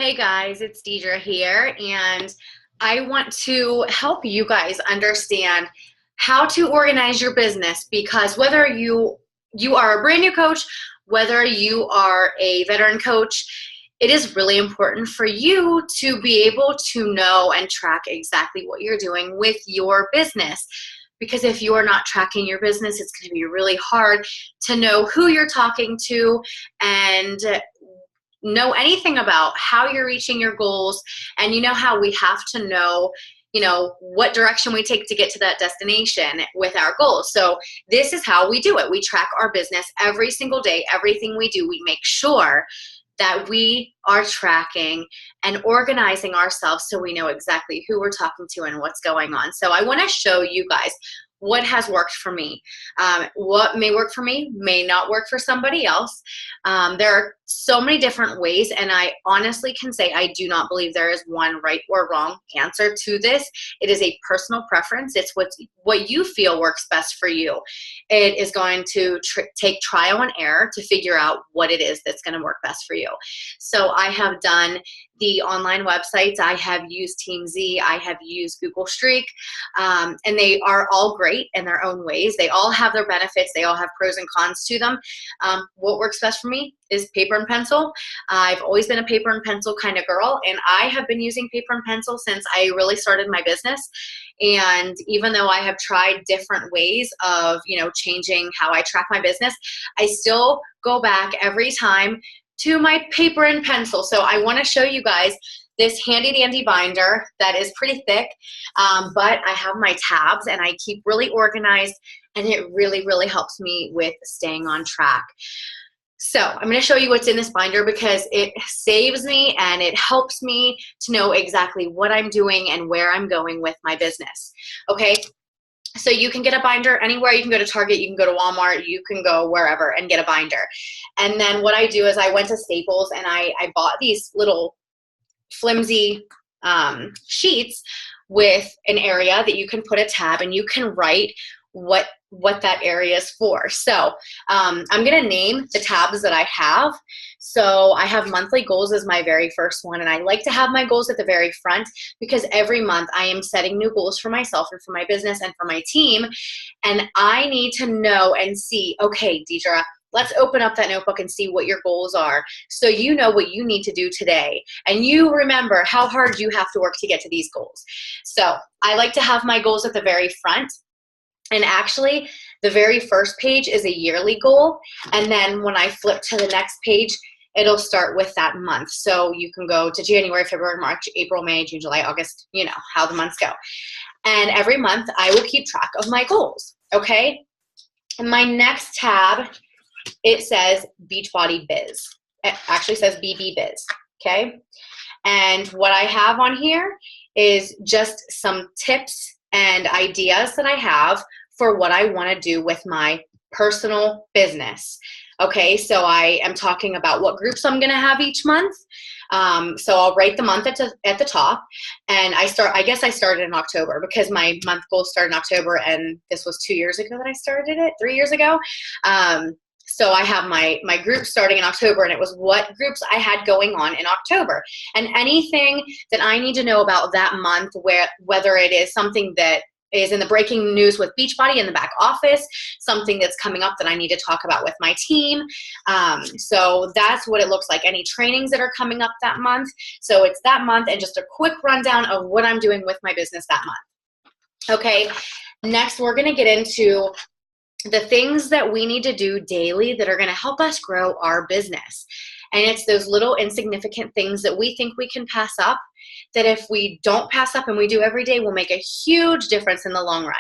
Hey guys, it's Deidra here, and I want to help you guys understand how to organize your business, because whether you are a brand new coach, whether you are a veteran coach, it is really important for you to be able to know and track exactly what you're doing with your business. Because if you are not tracking your business, it's going to be really hard to know who you're talking to and know anything about how you're reaching your goals. And you know how we have to know what direction we take to get to that destination with our goals. So this is how we do it. We track our business every single day. Everything we do, we make sure that we are tracking and organizing ourselves so we know exactly who we're talking to and what's going on. So I want to show you guys what has worked for me. What may work for me may not work for somebody else. There are so many different ways, and I honestly can say I do not believe there is one right or wrong answer to this. It is a personal preference. It's what you feel works best for you. It is going to take trial and error to figure out what it is that's going to work best for you. So I have done the online websites. I have used Team Z. I have used Google Streak, and they are all great in their own ways. They all have their benefits. They all have pros and cons to them. What works best for me is paper and pencil. I've always been a paper and pencil kind of girl, and I have been using paper and pencil since I really started my business. And even though I have tried different ways of, changing how I track my business, I still go back every time to my paper and pencil. So I want to show you guys this handy dandy binder that is pretty thick, but I have my tabs and I keep really organized, and it really, really helps me with staying on track. So I'm going to show you what's in this binder because it saves me and it helps me to know exactly what I'm doing and where I'm going with my business. Okay. So you can get a binder anywhere. You can go to Target, you can go to Walmart, you can go wherever and get a binder. And then what I do is I went to Staples and I bought these little flimsy sheets with an area that you can put a tab and you can write what that area is for. So I'm going to name the tabs that I have. So I have monthly goals as my very first one, and I like to have my goals at the very front because every month I am setting new goals for myself and for my business and for my team, and I need to know and see, okay, Deidra, let's open up that notebook and see what your goals are so you know what you need to do today. And you remember how hard you have to work to get to these goals. So I like to have my goals at the very front. And actually, the very first page is a yearly goal. And then when I flip to the next page, it'll start with that month. So you can go to January, February, March, April, May, June, July, August, how the months go. And every month I will keep track of my goals. Okay. And my next tab, it says Beachbody Biz. It actually says BB Biz. Okay. And what I have on here is just some tips and ideas that I have for what I want to do with my personal business. Okay, so I am talking about what groups I'm going to have each month. So I'll write the month at the top, and I guess I started in October because my month goals started in October, and this was 2 years ago that I started it, 3 years ago. So I have my group starting in October, and it was what groups I had going on in October. And anything that I need to know about that month, whether it is something that is in the breaking news with Beachbody in the back office, something that's coming up that I need to talk about with my team. So that's what it looks like. Any trainings that are coming up that month. So it's that month and just a quick rundown of what I'm doing with my business that month. Okay, next we're going to get into the things that we need to do daily that are going to help us grow our business. And it's those little insignificant things that we think we can pass up, that if we don't pass up and we do every day will make a huge difference in the long run.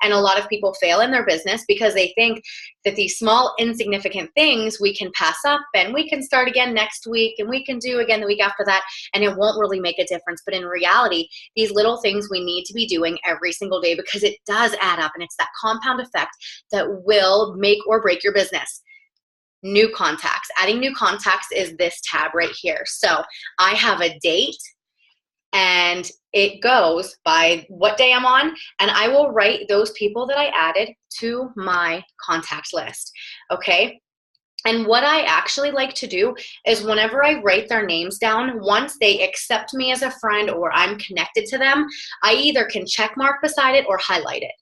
And a lot of people fail in their business because they think that these small insignificant things we can pass up and we can start again next week and we can do again the week after that, and it won't really make a difference. But in reality, these little things we need to be doing every single day because it does add up, and it's that compound effect that will make or break your business. New contacts. Adding new contacts is this tab right here. So I have a date, and it goes by what day I'm on, and I will write those people that I added to my contact list. Okay. And what I actually like to do is whenever I write their names down, once they accept me as a friend or I'm connected to them, I either can check mark beside it or highlight it.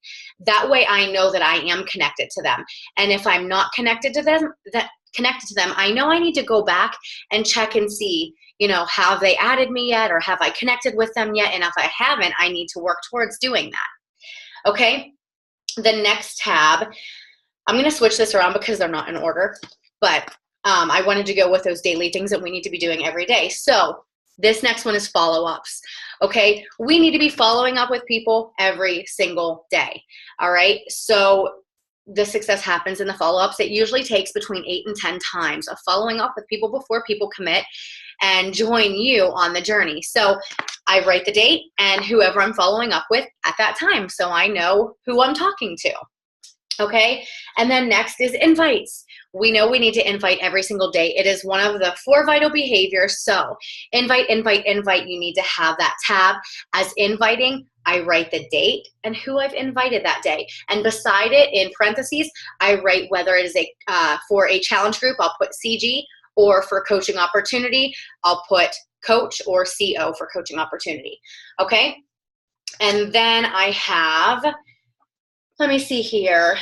That way I know that I am connected to them. And if I'm not connected to them, I know I need to go back and check and see, have they added me yet, or have I connected with them yet? And if I haven't, I need to work towards doing that. Okay. The next tab, I'm going to switch this around because they're not in order, but I wanted to go with those daily things that we need to be doing every day. So this next one is follow-ups. Okay, we need to be following up with people every single day. All right, so the success happens in the follow-ups. It usually takes between 8 and 10 times of following up with people before people commit and join you on the journey. So I write the date and whoever I'm following up with at that time, so I know who I'm talking to. Okay, and then next is invites. We know we need to invite every single day. It is one of the 4 vital behaviors. So invite, invite, invite. You need to have that tab as inviting. I write the date and who I've invited that day. And beside it, in parentheses, I write whether it is for a challenge group, I'll put CG, or for coaching opportunity, I'll put coach or CO for coaching opportunity. Okay, and then I have, let me see here.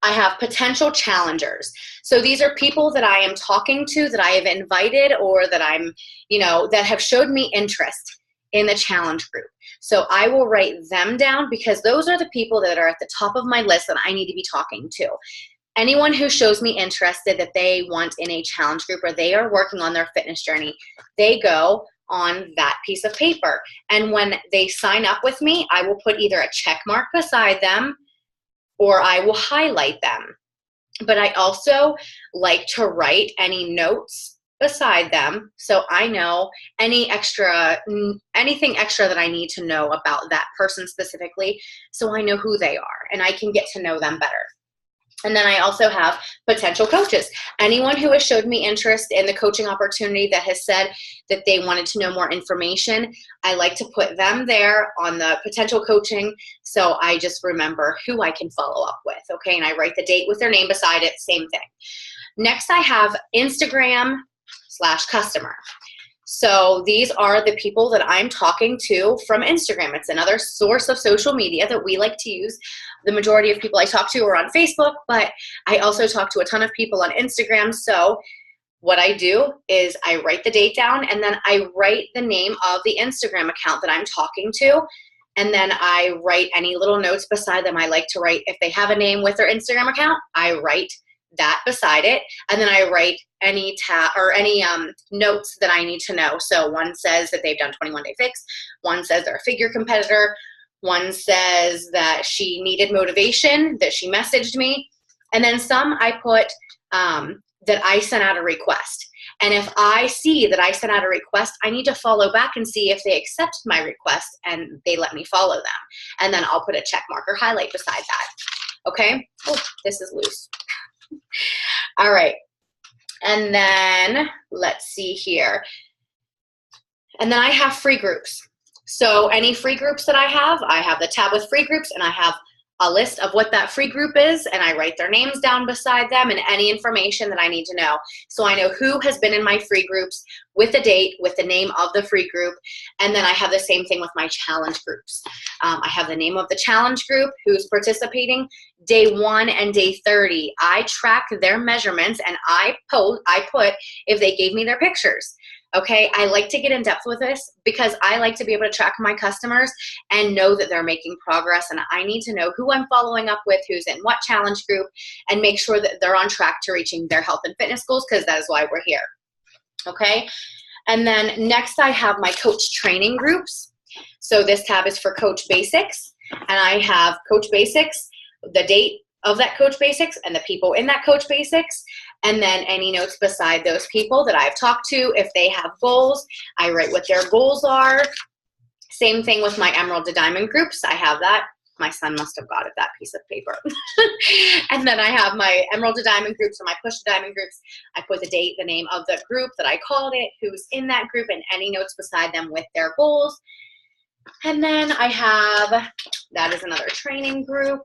I have potential challengers. So these are people that I am talking to, that I have invited, or that I'm, that have showed me interest in the challenge group. So I will write them down because those are the people that are at the top of my list that I need to be talking to. Anyone who shows me interested that they want in a challenge group or they are working on their fitness journey, they go on that piece of paper. And when they sign up with me, I will put either a check mark beside them or I will highlight them. But I also like to write any notes beside them so I know anything extra that I need to know about that person specifically, so I know who they are and I can get to know them better. And then I also have potential coaches. Anyone who has showed me interest in the coaching opportunity that has said that they wanted to know more information, I like to put them there on the potential coaching so I just remember who I can follow up with, okay? And I write the date with their name beside it, same thing. Next, I have Instagram/customer. So these are the people that I'm talking to from Instagram. It's another source of social media that we like to use. The majority of people I talk to are on Facebook, but I also talk to a ton of people on Instagram. So what I do is I write the date down and then I write the name of the Instagram account that I'm talking to. And then I write any little notes beside them. I like to write, if they have a name with their Instagram account, I write that beside it. And then I write any notes that I need to know. So one says that they've done 21-day fix. One says they're a figure competitor. One says that she needed motivation, that she messaged me. And then some I put that I sent out a request. And if I see that I sent out a request, I need to follow back and see if they accept my request and they let me follow them. And then I'll put a check mark or highlight beside that. Okay? Oh, this is loose. All right. And then let's see here. And then I have free groups. So any free groups that I have the tab with free groups and I have a list of what that free group is and I write their names down beside them and any information that I need to know. So I know who has been in my free groups with the date, with the name of the free group. And then I have the same thing with my challenge groups. I have the name of the challenge group, who's participating, day 1 and day 30. I track their measurements and I put if they gave me their pictures. Okay, I like to get in depth with this because I like to be able to track my customers and know that they're making progress, and I need to know who I'm following up with, who's in what challenge group, and make sure that they're on track to reaching their health and fitness goals, because that is why we're here. Okay, and then next I have my coach training groups. So this tab is for Coach Basics, and I have Coach Basics, the date of that Coach Basics and the people in that Coach Basics, and then any notes beside those people that I've talked to. If they have goals, I write what their goals are. Same thing with my Emerald to Diamond groups. I have that. My son must have got it, that piece of paper. And then I have my Emerald to Diamond groups or my Push to Diamond groups. I put the date, the name of the group that I called it, who's in that group, and any notes beside them with their goals. And then I have, that is another training group.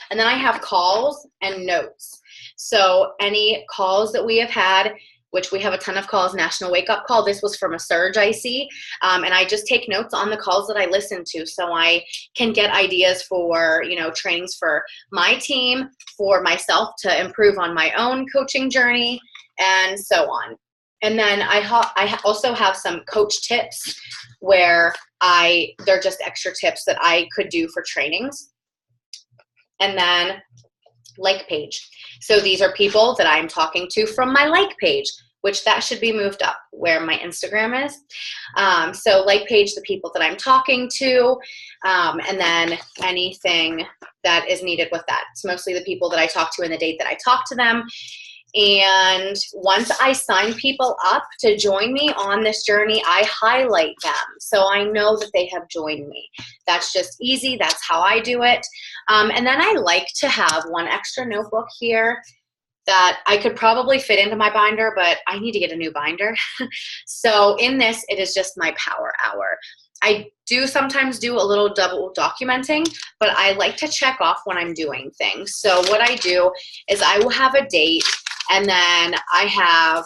And then I have calls and notes. So any calls that we have had, which we have a ton of calls, National Wake Up Call. This was from a surge I see. And I just take notes on the calls that I listen to so I can get ideas for, trainings for my team, for myself to improve on my own coaching journey, and so on. And then I also have some coach tips where they're just extra tips that I could do for trainings. And then like page. So these are people that I'm talking to from my like page, which that should be moved up where my Instagram is. So like page, the people that I'm talking to, and then anything that is needed with that. It's mostly the people that I talk to and the date that I talk to them. And once I sign people up to join me on this journey, I highlight them so I know that they have joined me. That's just easy. That's how I do it. And then I like to have one extra notebook here that I could probably fit into my binder, but I need to get a new binder. So in this, it is just my power hour. I do sometimes do a little double documenting, but I like to check off when I'm doing things. So what I do is I will have a date, and then I have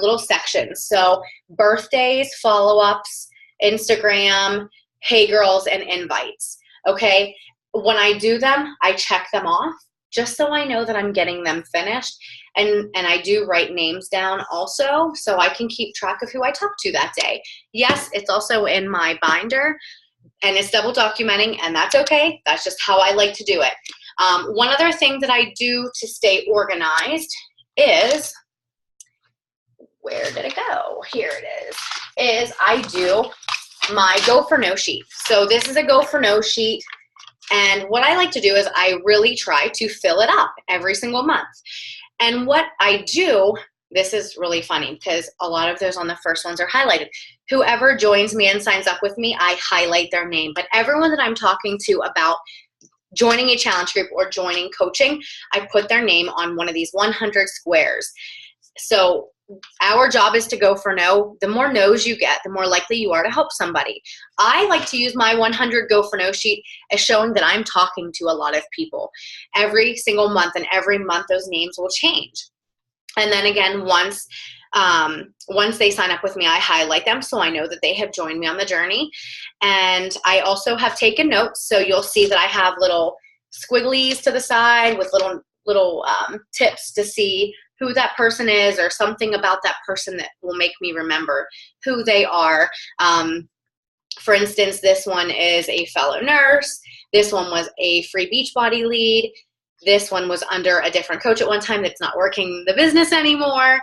little sections. So birthdays, follow-ups, Instagram, hey girls, and invites. Okay. When I do them, I check them off just so I know that I'm getting them finished. And I do write names down also so I can keep track of who I talked to that day. Yes, it's also in my binder and it's double documenting, and that's okay. That's just how I like to do it. One other thing that I do to stay organized is, where did it go? Here it is I do my go for no sheet. So this is a go for no sheet. And what I like to do is I really try to fill it up every single month. And what I do, this is really funny because a lot of those on the first ones are highlighted. Whoever joins me and signs up with me, I highlight their name. But everyone that I'm talking to about joining a challenge group or joining coaching, I put their name on one of these 100 squares. So our job is to go for no. The more no's you get, the more likely you are to help somebody. I like to use my 100 go for no sheet as showing that I'm talking to a lot of people every single month, and every month those names will change. And then again, once they sign up with me, I highlight them so I know that they have joined me on the journey. And I also have taken notes, so you'll see that I have little squigglies to the side with little tips to see who that person is, or something about that person that will make me remember who they are. For instance, this one is a fellow nurse. This one was a free Beachbody lead. This one was under a different coach at one time that's not working the business anymore.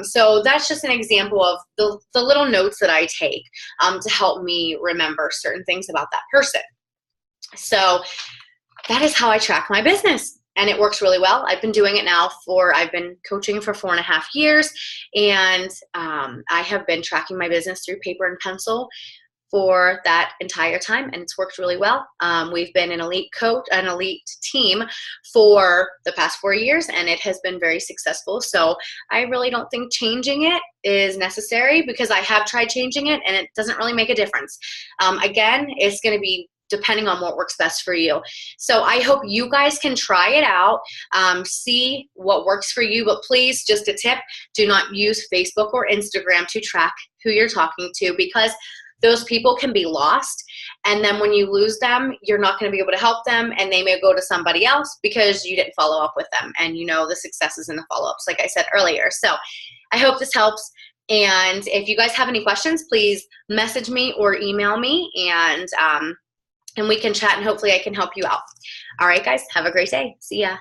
So that's just an example of the little notes that I take to help me remember certain things about that person. So that is how I track my business. And it works really well. I've been doing it now I've been coaching for 4.5 years, and I have been tracking my business through paper and pencil for that entire time, and it's worked really well. We've been an elite team for the past 4 years, and it has been very successful. So I really don't think changing it is necessary, because I have tried changing it and it doesn't really make a difference. Again, it's going to be depending on what works best for you. So I hope you guys can try it out, see what works for you, but please, just a tip, do not use Facebook or Instagram to track who you're talking to, because those people can be lost. And then when you lose them, you're not going to be able to help them, and they may go to somebody else because you didn't follow up with them. And the success is in the follow-ups, like I said earlier. So I hope this helps. And if you guys have any questions, please message me or email me, and we can chat, and hopefully I can help you out. All right, guys, have a great day. See ya.